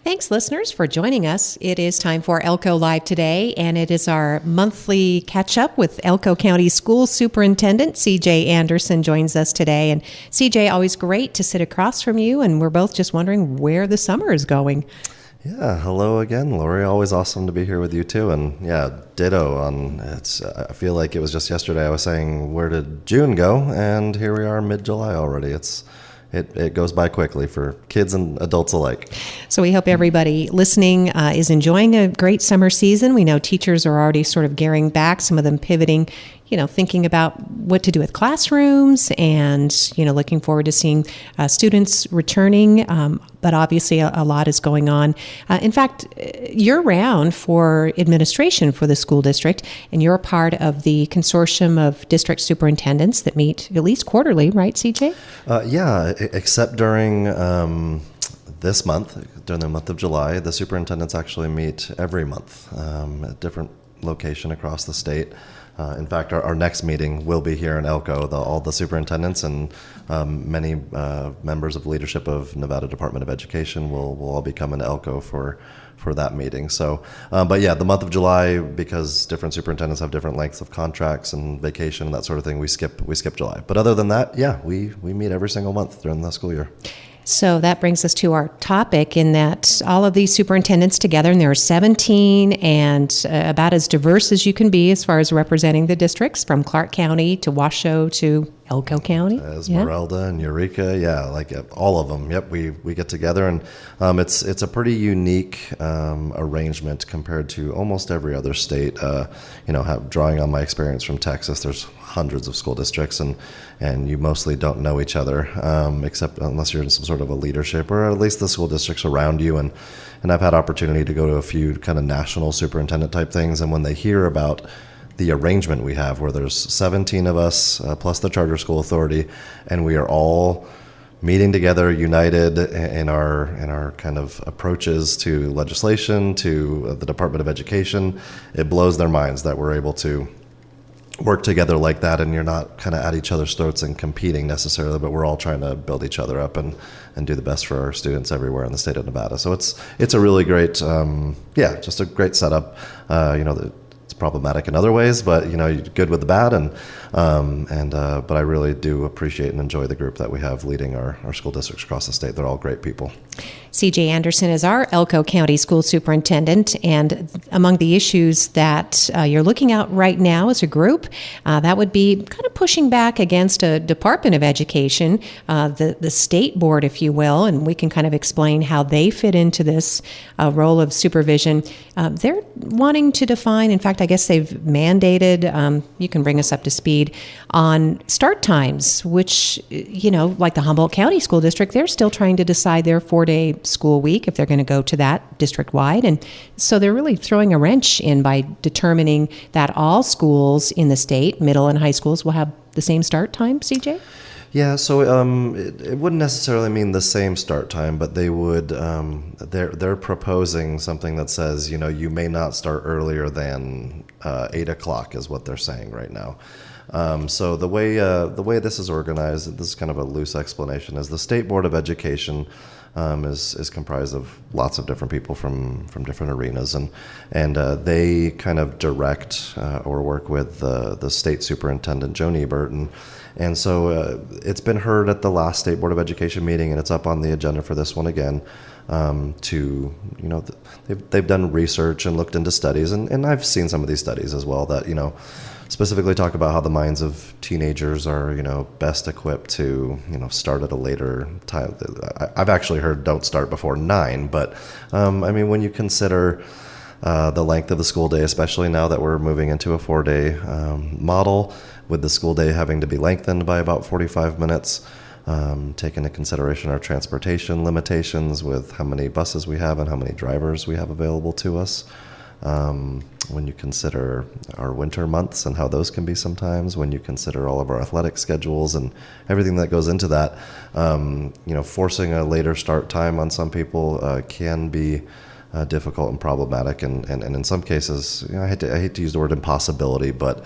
Thanks, listeners, for joining us. It is time for Elko Live today, and it is our monthly catch-up with Elko County School Superintendent C.J. Anderson joins us today. And C.J., always great to sit across from you, and we're both just wondering where the summer is going. Yeah, hello again, Lori. Always awesome to be here with you too. And yeah, ditto on it's. I feel like it was just yesterday I was saying, where did June go? And here we are, mid-July already. It goes by quickly for kids and adults alike. So we hope everybody listening is enjoying a great summer season. We know teachers are already sort of gearing back, some of them pivoting, thinking about what to do with classrooms and, looking forward to seeing students returning. But obviously a lot is going on. In fact, you're around for administration for the school district, and you're a part of the consortium of district superintendents that meet at least quarterly, right, CJ? Yeah, except during this month, during the month of July, the superintendents actually meet every month at a different location across the state. In fact, our next meeting will be here in Elko. All the superintendents and many members of leadership of Nevada Department of Education will all be coming to Elko for that meeting. So, but yeah, the month of July, because different superintendents have different lengths of contracts and vacation and that sort of thing, we skip July. But other than that, yeah, we meet every single month during the school year. So that brings us to our topic in that all of these superintendents together, and there are 17 and about as diverse as you can be as far as representing the districts from Clark County to Washoe to Elko County. Esmeralda and Eureka, all of them. Yep, we get together, and it's a pretty unique arrangement compared to almost every other state. Drawing on my experience from Texas, there's hundreds of school districts, and you mostly don't know each other, except unless you're in some sort of a leadership, or at least the school districts around you. And I've had opportunity to go to a few kind of national superintendent type things, and when they hear about the arrangement we have, where there's 17 of us plus the charter school authority, and we are all meeting together, united in our kind of approaches to legislation, to the Department of Education, it blows their minds that we're able to work together like that, and you're not kind of at each other's throats and competing necessarily, but we're all trying to build each other up and do the best for our students everywhere in the state of Nevada. So it's a really great, just a great setup. It's problematic in other ways, but you're good with the bad, but I really do appreciate and enjoy the group that we have leading our school districts across the state. They're all great people. C.J. Anderson is our Elko County School Superintendent, and among the issues that you're looking at right now as a group, that would be kind of pushing back against a Department of Education, the state board, if you will, and we can kind of explain how they fit into this role of supervision. They're wanting to define, in fact, I guess they've mandated, you can bring us up to speed, on start times, which, like the Humboldt County School District, they're still trying to decide their 4-day school week if they're going to go to that district-wide. And so they're really throwing a wrench in by determining that all schools in the state, middle and high schools, will have the same start time, CJ? Yeah, so it wouldn't necessarily mean the same start time, but they would. They're proposing something that says, you may not start earlier than 8 o'clock is what they're saying right now. So the way this is organized, this is kind of a loose explanation, is the State Board of Education is comprised of lots of different people from different arenas, and they kind of direct or work with the state superintendent, Joan Ebert, and so it's been heard at the last State Board of Education meeting, and it's up on the agenda for this one again. They've done research and looked into studies, and I've seen some of these studies as well that specifically talk about how the minds of teenagers are best equipped to start at a later time. I've actually heard don't start before 9, but when you consider the length of the school day, especially now that we're moving into a 4-day model, with the school day having to be lengthened by about 45 minutes, take into consideration our transportation limitations with how many buses we have and how many drivers we have available to us. When you consider our winter months and how those can be sometimes, when you consider all of our athletic schedules and everything that goes into that, forcing a later start time on some people can be difficult and problematic, and in some cases, I hate to use the word impossibility, but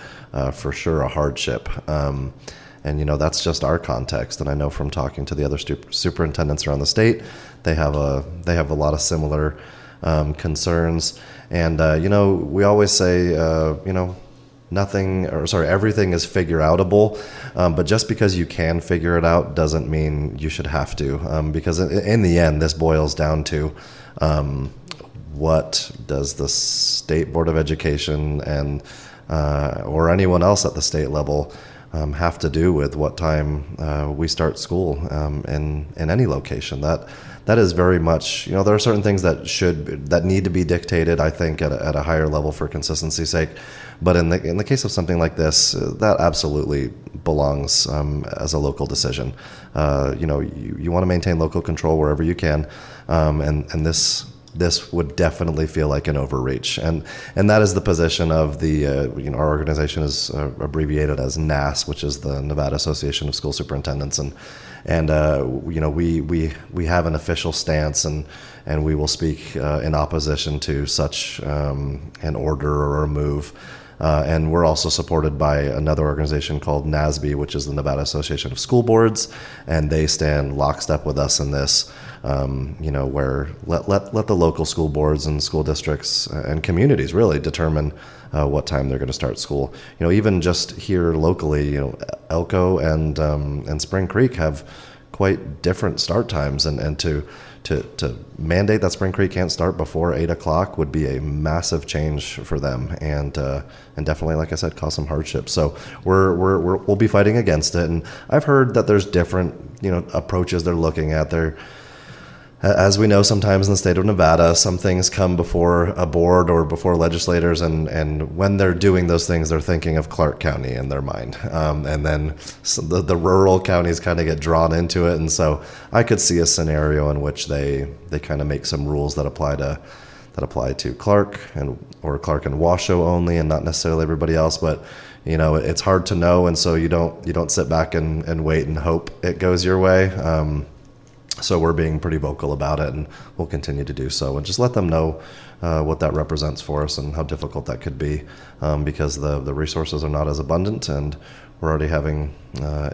for sure a hardship. and that's just our context. And I know from talking to the other superintendents around the state, they have a lot of similar concerns. And we always say everything is figure outable, but just because you can figure it out doesn't mean you should have to, because in the end, this boils down to what does the State Board of Education and or anyone else at the state level have to do with what time we start school in any location. That is very much, there are certain things that need to be dictated, I think, at a higher level for consistency's sake. But in the case of something like this, that absolutely belongs as a local decision. You want to maintain local control wherever you can, and this would definitely feel like an overreach, and that is the position of the our organization is abbreviated as NAS, which is the Nevada Association of School Superintendents, and we have an official stance, and we will speak in opposition to such an order or a move. And we're also supported by another organization called NASB, which is the Nevada Association of School Boards, and they stand lockstep with us in this. Where let the local school boards and school districts and communities really determine what time they're going to start school. Even just here locally, Elko and Spring Creek have quite different start times, and to mandate that Spring Creek can't start before 8 o'clock would be a massive change for them, and definitely, like I said, cause some hardship. So we'll be fighting against it. And I've heard that there's different approaches they're looking at. As we know, sometimes in the state of Nevada, some things come before a board or before legislators, and when they're doing those things, they're thinking of Clark County in their mind. And then the rural counties kind of get drawn into it. And so I could see a scenario in which they kind of make some rules that apply to Clark or Clark and Washoe only, and not necessarily everybody else. But it's hard to know, and so you don't sit back and wait and hope it goes your way. So we're being pretty vocal about it, and we'll continue to do so, and just let them know what that represents for us and how difficult that could be, because the resources are not as abundant, and we're already having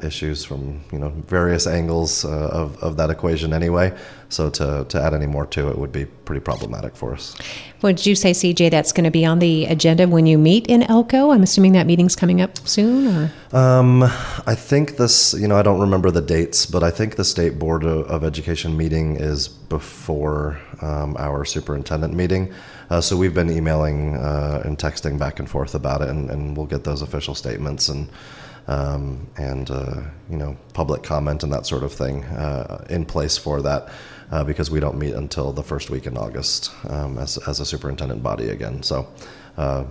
issues from various angles of that equation anyway. So to add any more to it would be pretty problematic for us. Would you say, CJ, that's going to be on the agenda when you meet in Elko? I'm assuming that meeting's coming up soon, or? I think this, I don't remember the dates, but I think the State Board of Education meeting is before our superintendent meeting. So we've been emailing and texting back and forth about it, and we'll get those official statements and public comment and that sort of thing in place for that, because we don't meet until the first week in August as a superintendent body again. So I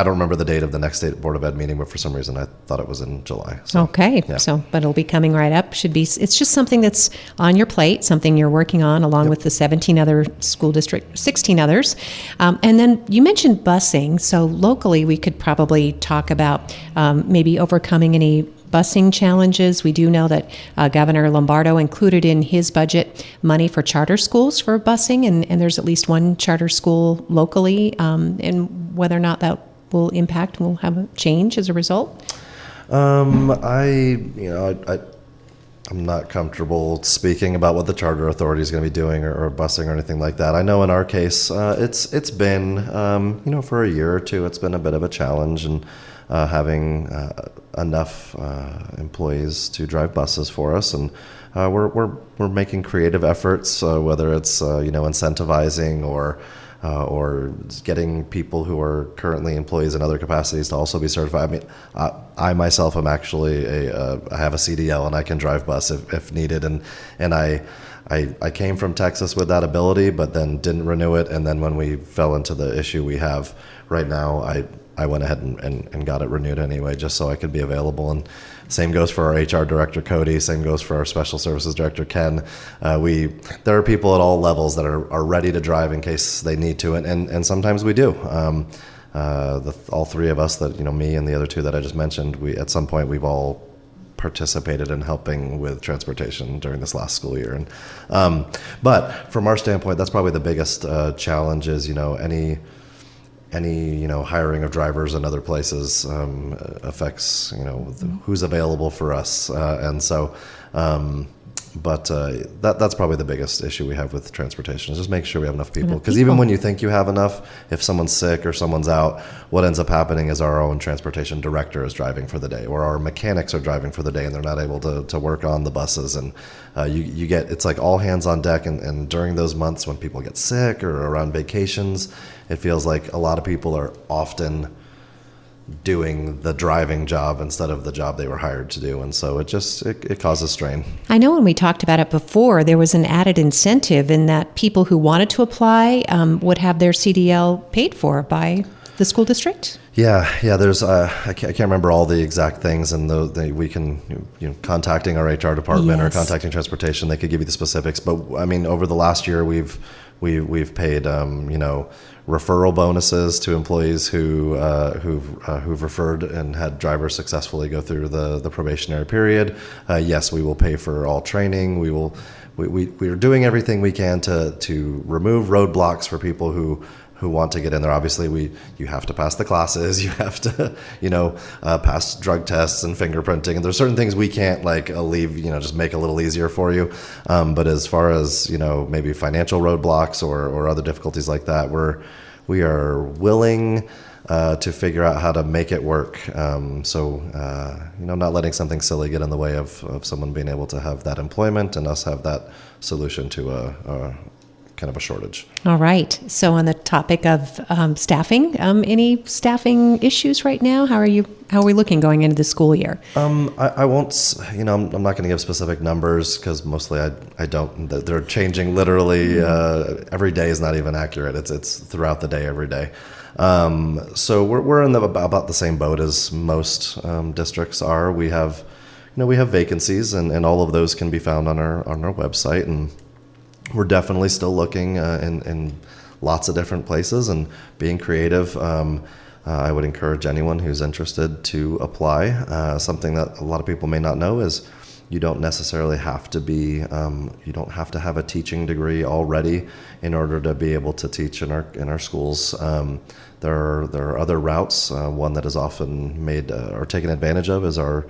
don't remember the date of the next State Board of Ed meeting, but for some reason I thought it was in July. So, okay. Yeah. So, but it'll be coming right up. It's just something that's on your plate, something you're working on along with the 17 other school districts, 16 others. And then you mentioned busing. So locally, we could probably talk about maybe overcoming any busing challenges. We do know that Governor Lombardo included in his budget money for charter schools for busing, and there's at least one charter school locally, and whether or not that will impact, will have a change as a result. I'm not comfortable speaking about what the charter authority is going to be doing or busing or anything like that. I know in our case, it's been, for a year or two, it's been a bit of a challenge, and having enough employees to drive buses for us, and we're making creative efforts, whether it's incentivizing or getting people who are currently employees in other capacities to also be certified. I mean, I myself am actually I have a CDL and I can drive bus if needed, and I came from Texas with that ability, but then didn't renew it, and then when we fell into the issue we have right now, I went ahead and got it renewed anyway, just so I could be available. And same goes for our HR director, Cody. Same goes for our special services director, Ken. There are people at all levels that are ready to drive in case they need to, and sometimes we do. All three of us, me and the other two that I just mentioned, at some point we've all participated in helping with transportation during this last school year. And but from our standpoint, that's probably the biggest challenge is any hiring of drivers in other places affects who's available for us, and so. That's probably the biggest issue we have with transportation, is just make sure we have enough people. Because even when you think you have enough, if someone's sick or someone's out, what ends up happening is our own transportation director is driving for the day, or our mechanics are driving for the day, and they're not able to work on the buses. And you get, it's like all hands on deck. And during those months when people get sick or around vacations, it feels like a lot of people are often doing the driving job instead of the job they were hired to do, and so it causes strain. I know when we talked about it before, there was an added incentive in that people who wanted to apply would have their CDL paid for by the school district. Yeah. There's I can't remember all the exact things, and we can contacting our HR department or contacting transportation, they could give you the specifics. But I mean, over the last year, we've paid referral bonuses to employees who've referred and had drivers successfully go through the probationary period. Yes, we will pay for all training. We are doing everything we can to remove roadblocks for people who want to get in there. Obviously, you have to pass the classes. You have to pass drug tests and fingerprinting. And there's certain things we can't leave, just make a little easier for you. But as far as maybe financial roadblocks or other difficulties like that, we are willing to figure out how to make it work. Not letting something silly get in the way of someone being able to have that employment and us have that solution to a kind of a shortage. All right. So on the topic of staffing, any staffing issues right now? How are we looking going into the school year? I won't, I'm not going to give specific numbers because mostly I don't, they're changing literally every day is not even accurate. It's throughout the day, every day. So we're in about the same boat as most districts are. We have vacancies, and all of those can be found on our website, and we're definitely still looking in lots of different places and being creative. I would encourage anyone who's interested to apply. Something that a lot of people may not know is you don't necessarily have to you don't have to have a teaching degree already in order to be able to teach in our schools. There are other routes. One that is often made or taken advantage of is a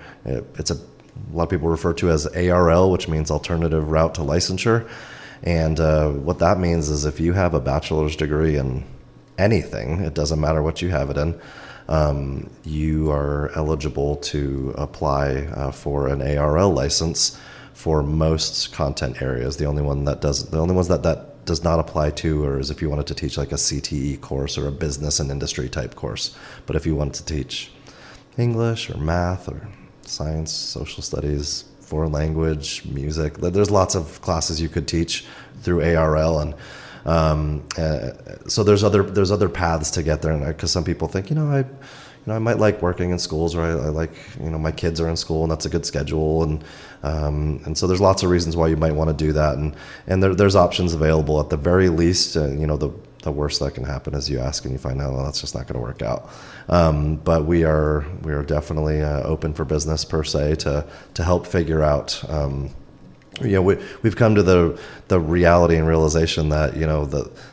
lot of people refer to as ARL, which means alternative route to licensure. And what that means is if you have a bachelor's degree in anything, it doesn't matter what you have it in, you are eligible to apply for an ARL license for most content areas. The only ones that does not apply to, or is if you wanted to teach like a CTE course or a business and industry type course. But if you wanted to teach English or math or science, social studies, foreign language, music, there's lots of classes you could teach through ARL, and so there's other paths to get there. And because some people think, I might like working in schools, or I like, my kids are in school and that's a good schedule, and so there's lots of reasons why you might want to do that, and there's options available. At the very least, the worst that can happen is you ask and you find out, well, that's just not going to work out. But we are definitely open for business per se to help figure out. We've come to the reality and realization that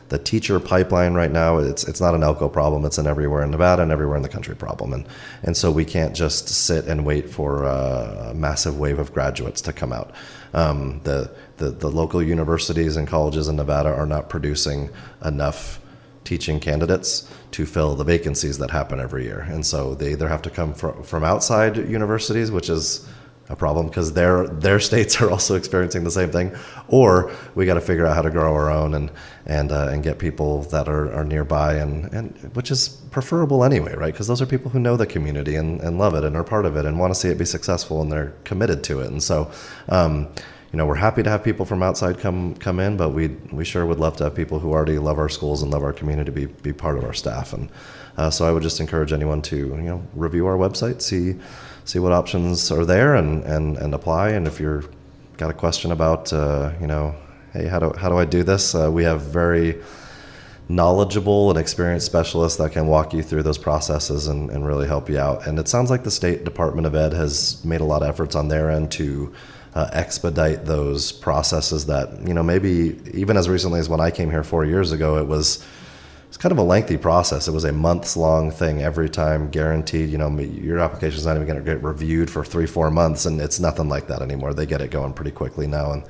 the teacher pipeline right now, it's not an Elko problem. It's an everywhere in Nevada and everywhere in the country problem, and so we can't just sit and wait for a massive wave of graduates to come out. The local universities and colleges in Nevada are not producing enough teaching candidates to fill the vacancies that happen every year, and so they either have to come from outside universities, which is a problem because their states are also experiencing the same thing, or we got to figure out how to grow our own and get people that are nearby, and which is preferable anyway, right? Because those are people who know the community and love it and are part of it and want to see it be successful, and they're committed to it. And so we're happy to have people from outside come in, but we sure would love to have people who already love our schools and love our community be part of our staff. And so I would just encourage anyone to review our website, see what options are there, and apply. And if you're got a question about hey, how do I do this, we have very knowledgeable and experienced specialists that can walk you through those processes and really help you out. And it sounds like the State Department of Ed has made a lot of efforts on their end to expedite those processes that maybe even as recently as when I came here 4 years ago, it was it's kind of a lengthy process. It was a months-long thing every time, guaranteed. Your application's not even going to get reviewed for 3-4 months, and it's nothing like that anymore. They get it going pretty quickly now,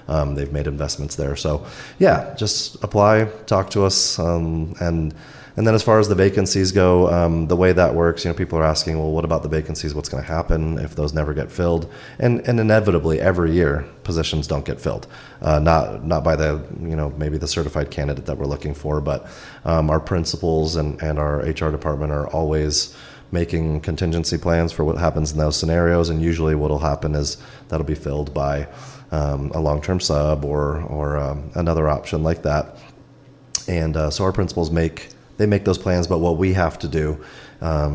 and they've made investments there. So, yeah, just apply, talk to us, and then as far as the vacancies go, the way that works, people are asking, well, what about the vacancies? What's going to happen if those never get filled? And inevitably, every year, positions don't get filled. Not by the, maybe the certified candidate that we're looking for, but our principals and our HR department are always making contingency plans for what happens in those scenarios. And usually what will happen is that'll be filled by a long-term sub or another option like that. And so our principals make those plans, but what we have to do,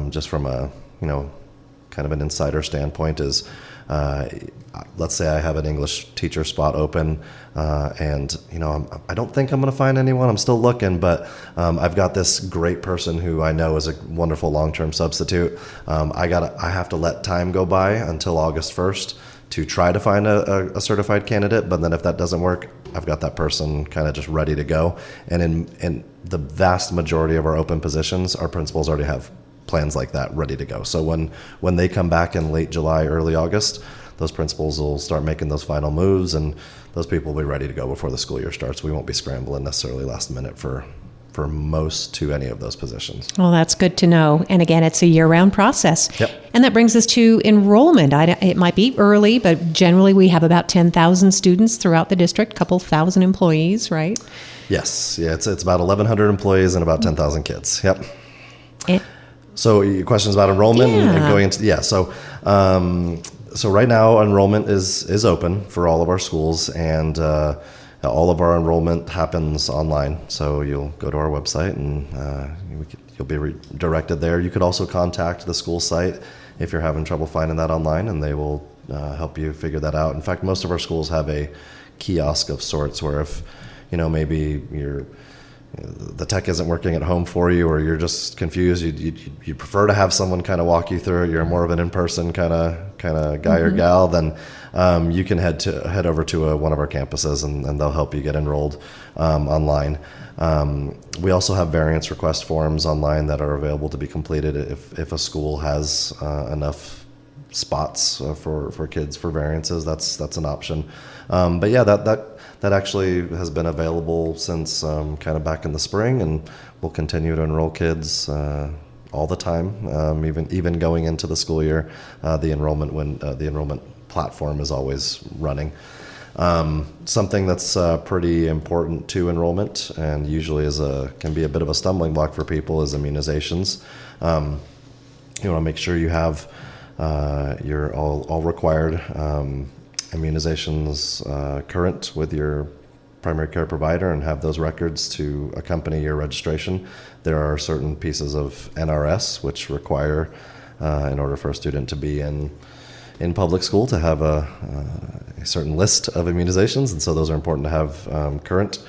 just from a, kind of an insider standpoint is, let's say I have an English teacher spot open, and, I don't think I'm going to find anyone. I'm still looking, but I've got this great person who I know is a wonderful long-term substitute. I have to let time go by until August 1st to try to find a certified candidate, but then if that doesn't work, I've got that person kind of just ready to go. And in the vast majority of our open positions, our principals already have plans like that ready to go. So when they come back in late July, early August, those principals will start making those final moves, and those people will be ready to go before the school year starts. We won't be scrambling necessarily last minute for most to any of those positions. Well, that's good to know. And again, it's a year-round process. Yep. And that brings us to enrollment. It might be early, but generally we have about 10,000 students throughout the district, a couple thousand employees, right? Yes. Yeah, it's about 1,100 employees and about 10,000 kids. Yep. And, so your questions about enrollment and going into, yeah. So right now enrollment is open for all of our schools, and all of our enrollment happens online. So you'll go to our website and you'll be redirected there. You could also contact the school site if you're having trouble finding that online, and they will help you figure that out. In fact, most of our schools have a kiosk of sorts where if, maybe the tech isn't working at home for you, or you're just confused, you'd prefer to have someone kind of walk you through it, you're more of an in-person kind of guy or gal, then you can head over to one of our campuses, and they'll help you get enrolled online. We also have variance request forms online that are available to be completed if a school has enough spots for kids for variances. That's an option. But yeah, that actually has been available since kind of back in the spring, and we'll continue to enroll kids all the time, even going into the school year. The enrollment platform is always running. Something that's pretty important to enrollment, and usually can be a bit of a stumbling block for people, is immunizations. You want to make sure you have your all required immunizations current with your primary care provider, and have those records to accompany your registration. There are certain pieces of NRS which require, in order for a student to be in public school, to have a certain list of immunizations, and so those are important to have current.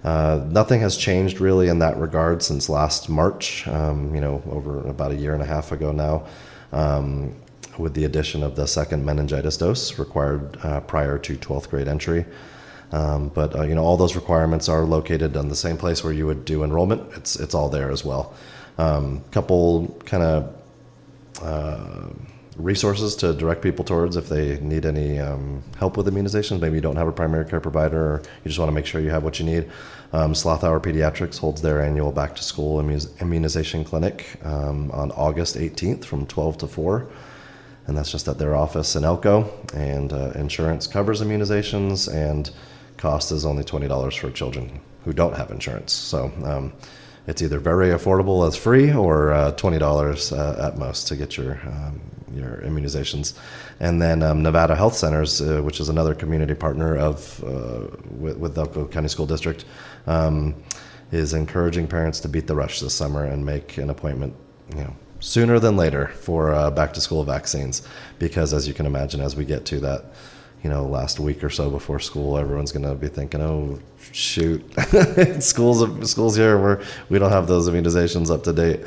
Nothing has changed really in that regard since last March, over about a year and a half ago now, with the addition of the second meningitis dose required prior to 12th grade entry. But all those requirements are located in the same place where you would do enrollment. It's all there as well. Couple kind of resources to direct people towards if they need any help with immunizations. Maybe you don't have a primary care provider, or you just want to make sure you have what you need. Sloth Hour Pediatrics holds their annual back to school immunization clinic on August 18th from 12 to 4. And that's just at their office in Elko, and insurance covers immunizations, and cost is only $20 for children who don't have insurance. So it's either very affordable as free, or $20 at most to get your immunizations. And then Nevada Health Centers, which is another community partner with the Elko County School District, is encouraging parents to beat the rush this summer and make an appointment, sooner than later for back to school vaccines, because as you can imagine, as we get to that, last week or so before school, everyone's going to be thinking, oh shoot, school's here, we don't have those immunizations up to date.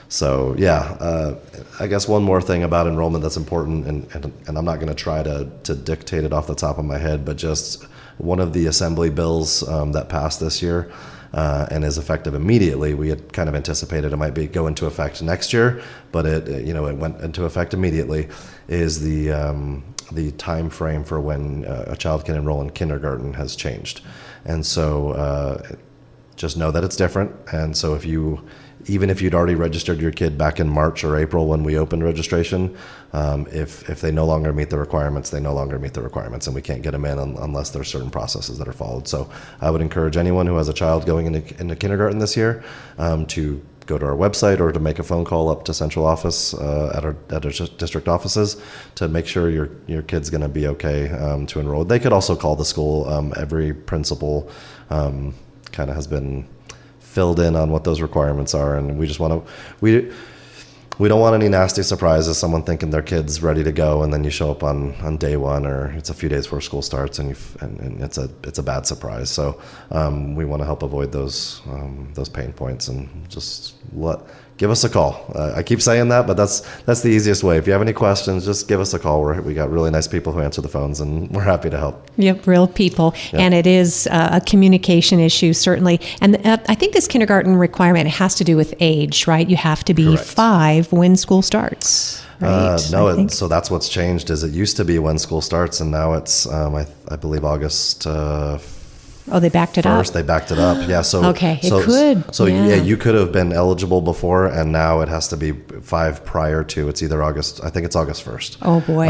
So yeah, I guess one more thing about enrollment that's important, and I'm not going to try to dictate it off the top of my head, but just one of the assembly bills that passed this year and is effective immediately. We had kind of anticipated it might go into effect next year, but it went into effect immediately. Is the time frame for when a child can enroll in kindergarten has changed, and so just know that it's different. And so even if you'd already registered your kid back in March or April when we opened registration, if they no longer meet the requirements, they no longer meet the requirements, and we can't get them in unless there's certain processes that are followed. So I would encourage anyone who has a child going into kindergarten this year to go to our website or to make a phone call up to central office at our district offices to make sure your kid's going to be okay to enroll. They could also call the school. Every principal kind of has been filled in on what those requirements are, and we just want to we don't want any nasty surprises, someone thinking their kid's ready to go and then you show up on day one, or it's a few days before school starts and it's a bad surprise. So we want to help avoid those pain points, and just give us a call. I keep saying that, but that's the easiest way. If you have any questions, just give us a call. We got really nice people who answer the phones, and we're happy to help. Yep, real people. Yep. And it is a communication issue, certainly. And I think this kindergarten requirement has to do with age, right? You have to be Correct. 5 when school starts. Right? So that's what's changed. Is it used to be when school starts, and now it's I believe August. Oh, they backed it up. First, they backed it up. Yeah. So okay, it could. So yeah, you could have been eligible before, and now it has to be 5 prior to. It's either August. I think it's August 1st. Oh boy.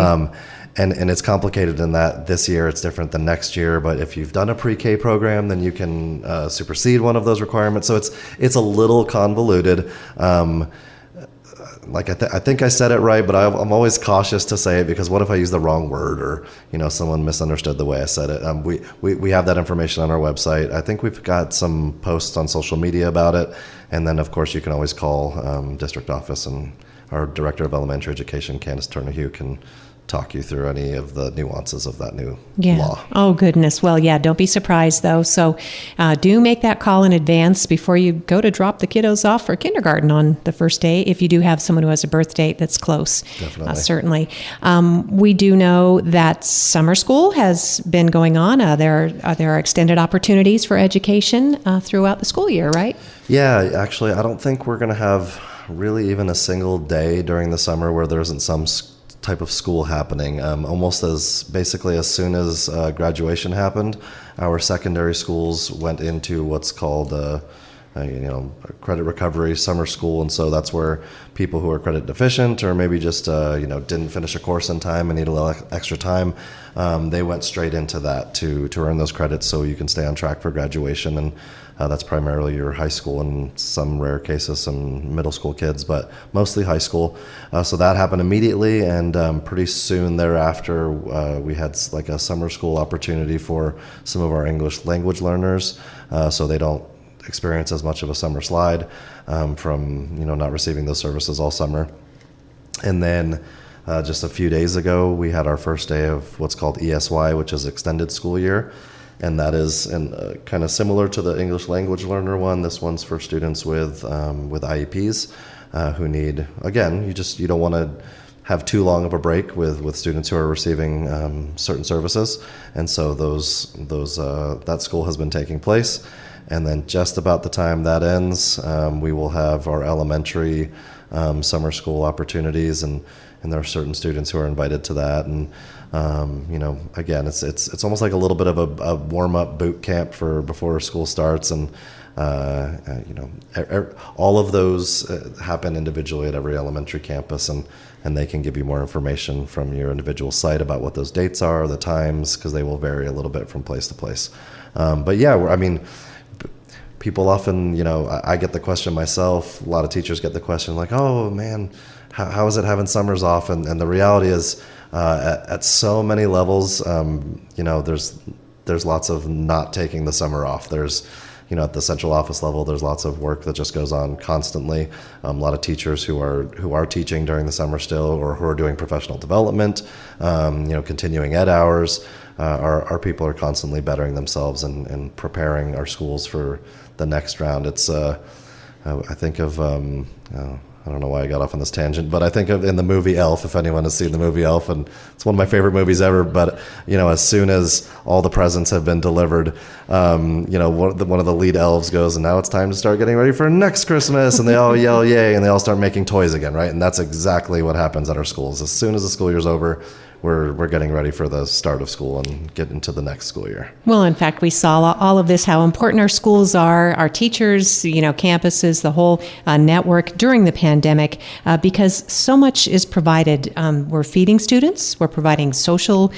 And it's complicated in that this year it's different than next year. But if you've done a pre-K program, then you can supersede one of those requirements. So it's a little convoluted. Like I think I said it right, but I'm always cautious to say it, because what if I use the wrong word, or someone misunderstood the way I said it. We have that information on our website. I think we've got some posts on social media about it, and then of course you can always call district office, and our director of elementary education, Candace Turner-Hugh, can talk you through any of the nuances of that new law. Oh, goodness. Well, yeah, don't be surprised, though. So do make that call in advance before you go to drop the kiddos off for kindergarten on the first day, if you do have someone who has a birth date that's close. Definitely. Certainly. We do know that summer school has been going on. There are extended opportunities for education throughout the school year, right? Yeah, actually, I don't think we're going to have really even a single day during the summer where there isn't some type of school happening. Almost as soon as graduation happened, our secondary schools went into what's called credit recovery summer school, and so that's where people who are credit deficient, or maybe just didn't finish a course in time and need a little extra time, they went straight into that to earn those credits so you can stay on track for graduation. And that's primarily your high school, and some rare cases some middle school kids, but mostly high school. So that happened immediately, and pretty soon thereafter we had like a summer school opportunity for some of our English language learners, so they don't experience as much of a summer slide from not receiving those services all summer. And then just a few days ago, we had our first day of what's called ESY, which is extended school year. And that is kind of similar to the English language learner one. This one's for students with IEPs who need, again, you don't want to have too long of a break with students who are receiving certain services. And so that school has been taking place. And then just about the time that ends, we will have our elementary summer school opportunities, and there are certain students who are invited to that. And again, it's almost like a little bit of a warm-up boot camp for before school starts. And all of those happen individually at every elementary campus, and they can give you more information from your individual site about what those dates are, the times, because they will vary a little bit from place to place. But yeah, people often, I get the question myself, a lot of teachers get the question like, oh man, how is it having summers off? And the reality is, at so many levels, there's lots of not taking the summer off. There's, at the central office level, there's lots of work that just goes on constantly. A lot of teachers who are teaching during the summer still, or who are doing professional development, continuing ed hours. Our people are constantly bettering themselves and preparing our schools for the next round. It's I think of I don't know why I got off on this tangent, but I think of in the movie Elf, if anyone has seen the movie Elf, and it's one of my favorite movies ever. But as soon as all the presents have been delivered, one of the lead elves goes, and now it's time to start getting ready for next Christmas, and they all yell yay, and they all start making toys again, right? And that's exactly what happens at our schools. As soon as the school year's over, we're getting ready for the start of school and get into the next school year. Well, in fact, we saw all of this, how important our schools are, our teachers, campuses, the whole network during the pandemic, because so much is provided. We're feeding students, we're providing social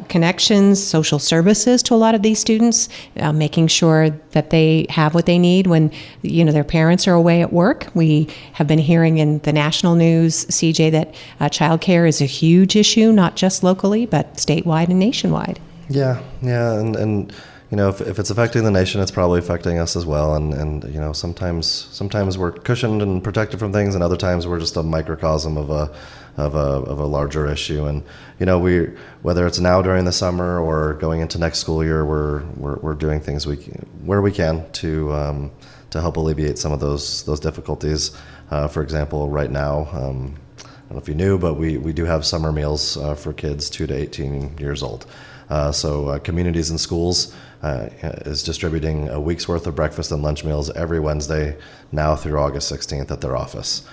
connections, social services to a lot of these students, making sure that they have what they need when their parents are away at work. We have been hearing in the national news, CJ, that childcare is a huge issue, not just locally, but statewide and nationwide. Yeah, and if it's affecting the nation, it's probably affecting us as well. And sometimes we're cushioned and protected from things, and other times we're just a microcosm of a larger issue. And whether it's now during the summer or going into next school year, we're doing things where we can to help alleviate some of those difficulties. For example, right now, I don't know if you knew, but we do have summer meals for kids 2 to 18 years old. So Communities in Schools is distributing a week's worth of breakfast and lunch meals every Wednesday now through August 16th at their office,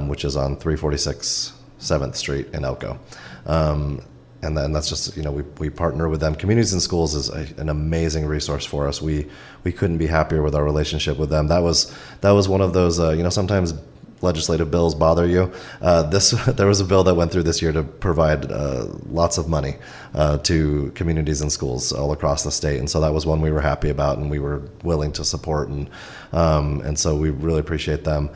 which is on 346 7th Street in Elko. And then that's just, we partner with them. Communities in Schools is an amazing resource for us. We couldn't be happier with our relationship with them. That was one of those, sometimes legislative bills bother you. There was a bill that went through this year to provide lots of money to communities and schools all across the state, and so that was one we were happy about and we were willing to support, and so we really appreciate them.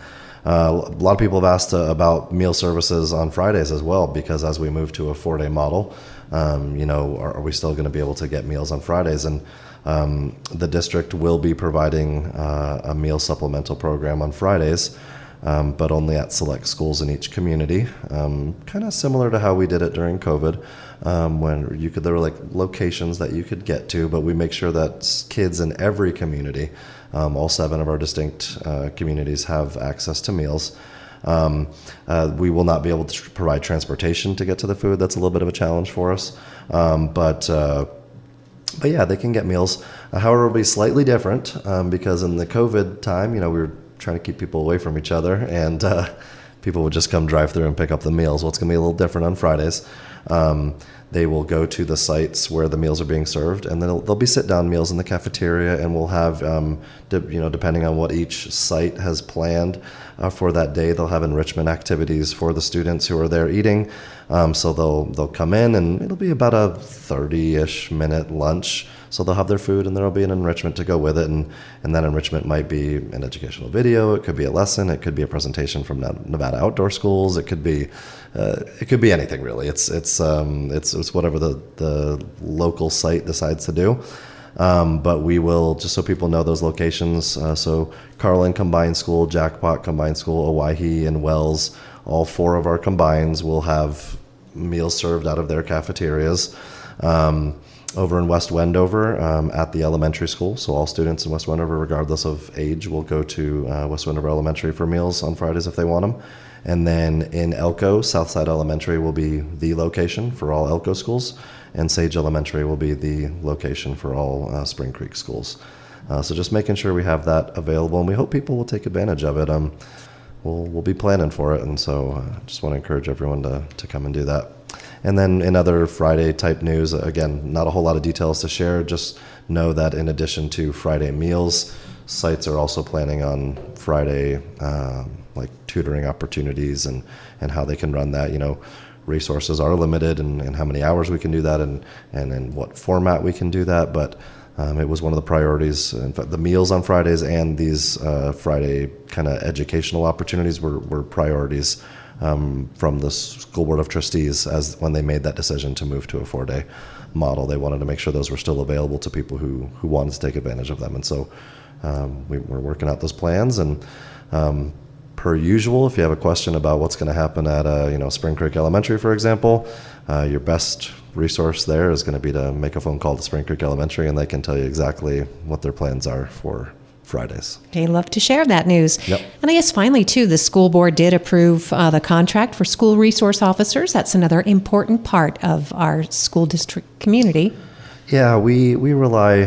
A lot of people have asked about meal services on Fridays as well, because as we move to a 4-day model, are we still going to be able to get meals on Fridays? And the district will be providing a meal supplemental program on Fridays, but only at select schools in each community, kind of similar to how we did it during COVID, when there were like locations that you could get to, but we make sure that kids in every community, all 7 of our distinct communities, have access to meals. We will not be able to provide transportation to get to the food. That's a little bit of a challenge for us, but yeah, they can get meals. However, it'll be slightly different because in the COVID time, we were trying to keep people away from each other, and people would just come drive through and pick up the meals. Well, it's going to be a little different on Fridays. They will go to the sites where the meals are being served, and then there'll be sit-down meals in the cafeteria, and we'll have, depending on what each site has planned for that day, they'll have enrichment activities for the students who are there eating. So they'll come in, and it'll be about a 30-ish minute lunch. So they'll have their food, and there'll be an enrichment to go with it, and that enrichment might be an educational video, it could be a lesson, it could be a presentation from Nevada Outdoor Schools, it could be anything really. It's whatever the local site decides to do. But we will, just so people know those locations, so Carlin Combined School, Jackpot Combined School, Owyhee, and Wells, all 4 of our combines will have meals served out of their cafeterias. Over in West Wendover at the elementary school, so all students in West Wendover, regardless of age, will go to West Wendover Elementary for meals on Fridays if they want them. And then in Elko, Southside Elementary will be the location for all Elko schools, and Sage Elementary will be the location for all Spring Creek schools. So just making sure we have that available, and we hope people will take advantage of it. We'll be planning for it, and so just want to encourage everyone to come and do that. And then in other Friday type news, again, not a whole lot of details to share, just know that in addition to Friday meals, sites are also planning on Friday like tutoring opportunities and how they can run that. Resources are limited and how many hours we can do that and in what format we can do that, but it was one of the priorities. In fact, the meals on Fridays and these Friday kind of educational opportunities were priorities from the School Board of Trustees as when they made that decision to move to a 4-day model. They wanted to make sure those were still available to people who wanted to take advantage of them. And so we're working out those plans. And per usual, if you have a question about what's going to happen at Spring Creek Elementary, for example, your best resource there is going to be to make a phone call to Spring Creek Elementary, and they can tell you exactly what their plans are for Fridays. They love to share that news. Yep. And I guess finally, too, the school board did approve the contract for school resource officers. That's another important part of our school district community. Yeah, we rely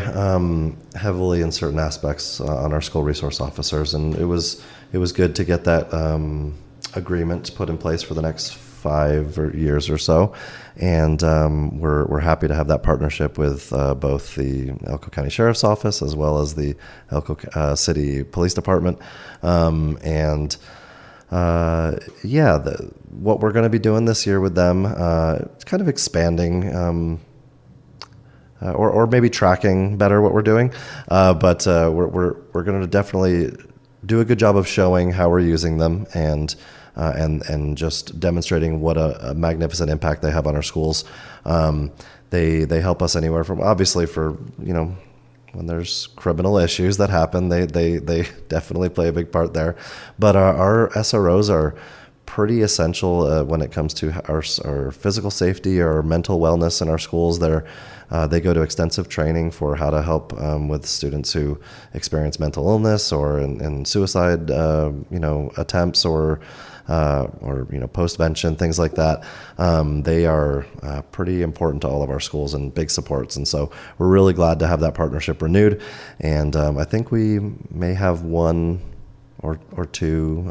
heavily in certain aspects on our school resource officers, and it was good to get that agreement put in place for the next 5 years or so, and we're happy to have that partnership with both the Elko County Sheriff's Office as well as the Elko City Police Department, and what we're going to be doing this year with them, it's kind of expanding. Or maybe tracking better what we're doing, but we're going to definitely do a good job of showing how we're using them and just demonstrating what a magnificent impact they have on our schools. They help us anywhere from, obviously, for when there's criminal issues that happen, they definitely play a big part there. But our SROs are pretty essential when it comes to our physical safety, our mental wellness in our schools. They go to extensive training for how to help with students who experience mental illness or in suicide, attempts or postvention, things like that. They are pretty important to all of our schools and big supports. And so we're really glad to have that partnership renewed. And I think we may have one or two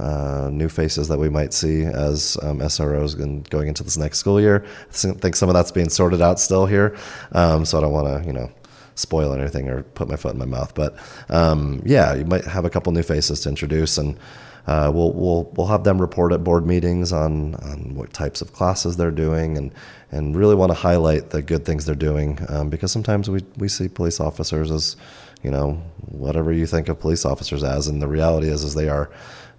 new faces that we might see as SROs going into this next school year. I think some of that's being sorted out still here, so I don't want to spoil anything or put my foot in my mouth. But you might have a couple new faces to introduce, and we'll have them report at board meetings on what types of classes they're doing, and really want to highlight the good things they're doing, because sometimes we see police officers as whatever you think of police officers as, and the reality is they are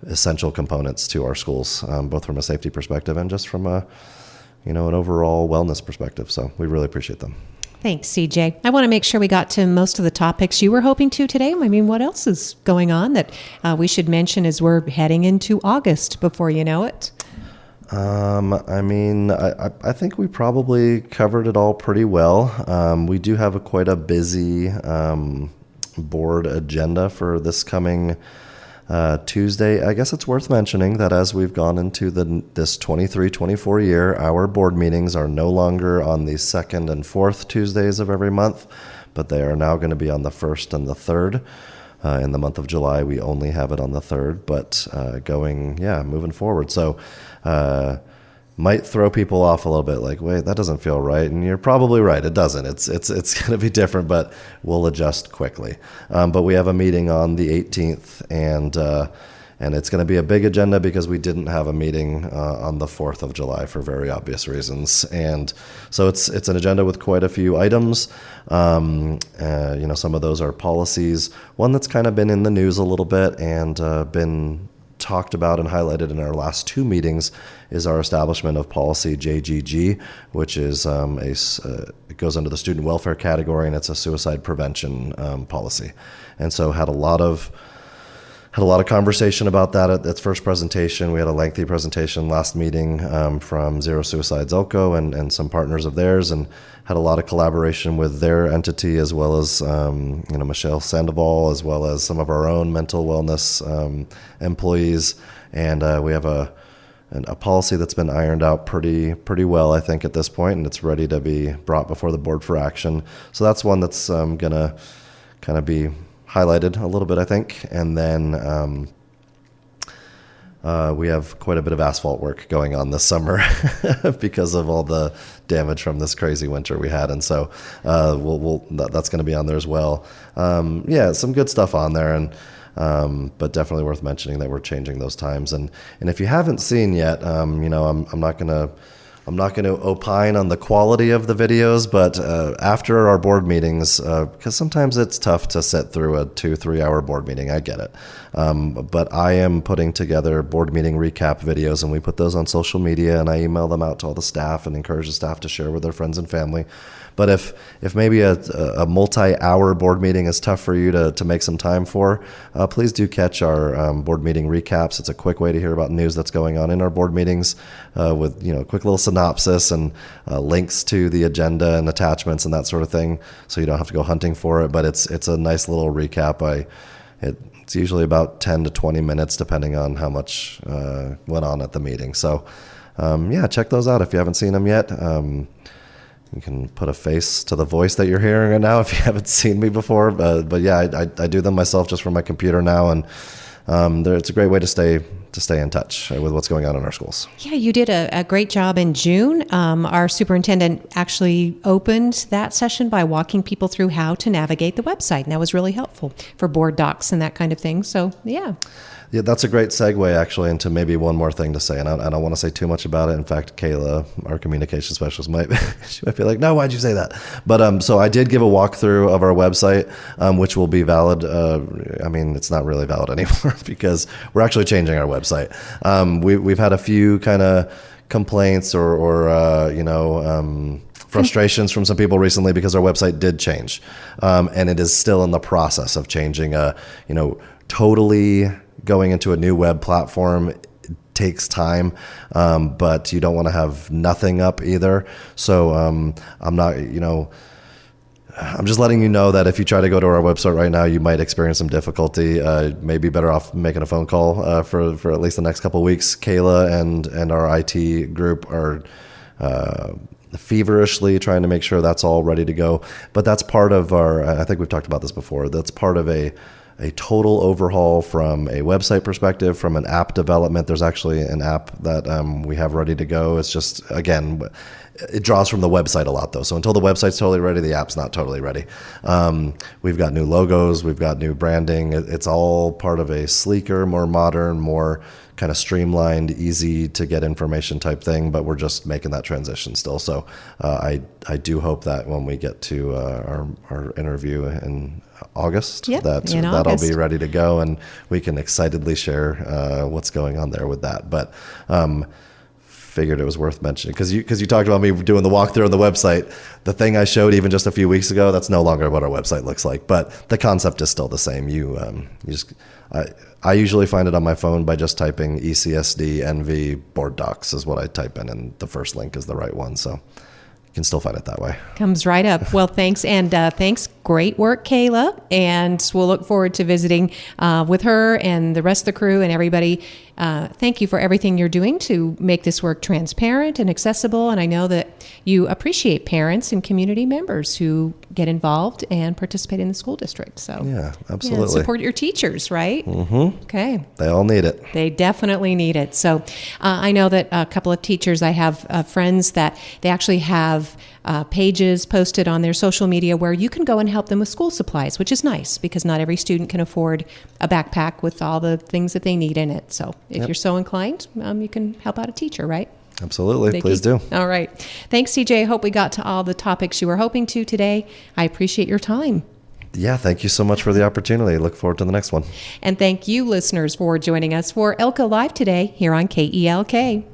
essential components to our schools, both from a safety perspective and just from an overall wellness perspective. So we really appreciate them. Thanks, CJ. I want to make sure we got to most of the topics you were hoping to today. I mean, what else is going on that we should mention as we're heading into August before you know it? I think we probably covered it all pretty well. We do have quite a busy board agenda for this coming Tuesday. I guess it's worth mentioning that as we've gone into this 23-24 year, our board meetings are no longer on the second and fourth Tuesdays of every month, but they are now going to be on the first and the third. In the month of July, we only have it on the third, but moving forward. So might throw people off a little bit, like, wait, that doesn't feel right. And you're probably right, it doesn't. It's going to be different, but we'll adjust quickly. But we have a meeting on the 18th, and it's going to be a big agenda because we didn't have a meeting on the 4th of July for very obvious reasons. And so it's an agenda with quite a few items. Some of those are policies. One that's kind of been in the news a little bit and been talked about and highlighted in our last two meetings is our establishment of policy JGG, which is it goes under the student welfare category, and it's a suicide prevention policy. And so had a lot of conversation about that at its first presentation. We had a lengthy presentation last meeting from Zero Suicides Elko and some partners of theirs, and had a lot of collaboration with their entity, as well as Michelle Sandoval, as well as some of our own mental wellness employees. And we have a policy that's been ironed out pretty well, I think, at this point, and it's ready to be brought before the board for action. So that's one that's going to kind of be highlighted a little bit, I think. And then we have quite a bit of asphalt work going on this summer because of all the damage from this crazy winter we had. And so that's going to be on there as well. Some good stuff on there, and but definitely worth mentioning that we're changing those times. And if you haven't seen yet, I'm not going to opine on the quality of the videos, but after our board meetings, because sometimes it's tough to sit through a 2-3 hour board meeting, I get it. But I am putting together board meeting recap videos, and we put those on social media, and I email them out to all the staff and encourage the staff to share with their friends and family. But if maybe a multi-hour board meeting is tough for you to make some time for, please do catch our board meeting recaps. It's a quick way to hear about news that's going on in our board meetings with a quick little synopsis and links to the agenda and attachments and that sort of thing, so you don't have to go hunting for it. But it's a nice little recap. It's usually about 10 to 20 minutes, depending on how much went on at the meeting. So check those out if you haven't seen them yet. you can put a face to the voice that you're hearing right now if you haven't seen me before. But yeah, I do them myself just from my computer now, and it's a great way to stay in touch with what's going on in our schools. Yeah, you did a great job in June. Our superintendent actually opened that session by walking people through how to navigate the website, and that was really helpful for board docs and that kind of thing. So, yeah. Yeah, that's a great segue actually into maybe one more thing to say, and I don't want to say too much about it. In fact, Kayla, our communication specialist, might be like, "No, why'd you say that?" But so I did give a walkthrough of our website, which will be valid. I mean, it's not really valid anymore because we're actually changing our website. We've had a few kind of complaints or frustrations from some people recently because our website did change, and it is still in the process of changing. Totally going into a new web platform takes time, but you don't want to have nothing up either. So I'm not, I'm just letting you know that if you try to go to our website right now, you might experience some difficulty. Maybe better off making a phone call for at least the next couple of weeks. Kayla and our IT group are feverishly trying to make sure that's all ready to go. But that's part of I think we've talked about this before, that's part of a total overhaul from a website perspective, from an app development. There's actually an app that we have ready to go. It's just, again, it draws from the website a lot though. So until the website's totally ready, the app's not totally ready. We've got new logos, we've got new branding. It's all part of a sleeker, more modern, more kind of streamlined, easy to get information type thing, but we're just making that transition still. So I do hope that when we get to our interview in August, that'll be ready to go, and we can excitedly share what's going on there with that. But figured it was worth mentioning because you talked about me doing the walkthrough on the website. The thing I showed even just a few weeks ago, that's no longer what our website looks like, but the concept is still the same. I usually find it on my phone by just typing ECSD NV board docs is what I type in, and the first link is the right one. So you can still find it that way. Comes right up. Well, thanks. And thanks. Great work, Kayla. And we'll look forward to visiting with her and the rest of the crew and everybody. Thank you for everything you're doing to make this work transparent and accessible. And I know that you appreciate parents and community members who get involved and participate in the school district. So yeah, absolutely. Yeah, support your teachers, right? Mm-hmm. Okay. They all need it. They definitely need it. So I know that a couple of teachers, I have friends that they actually have pages posted on their social media where you can go and help them with school supplies, which is nice because not every student can afford a backpack with all the things that they need in it. So if you're so inclined, you can help out a teacher, right? Absolutely. Please do. All right. Thanks, CJ. I hope we got to all the topics you were hoping to today. I appreciate your time. Yeah, thank you so much for the opportunity. Look forward to the next one. And thank you, listeners, for joining us for Elko Live today here on KELK.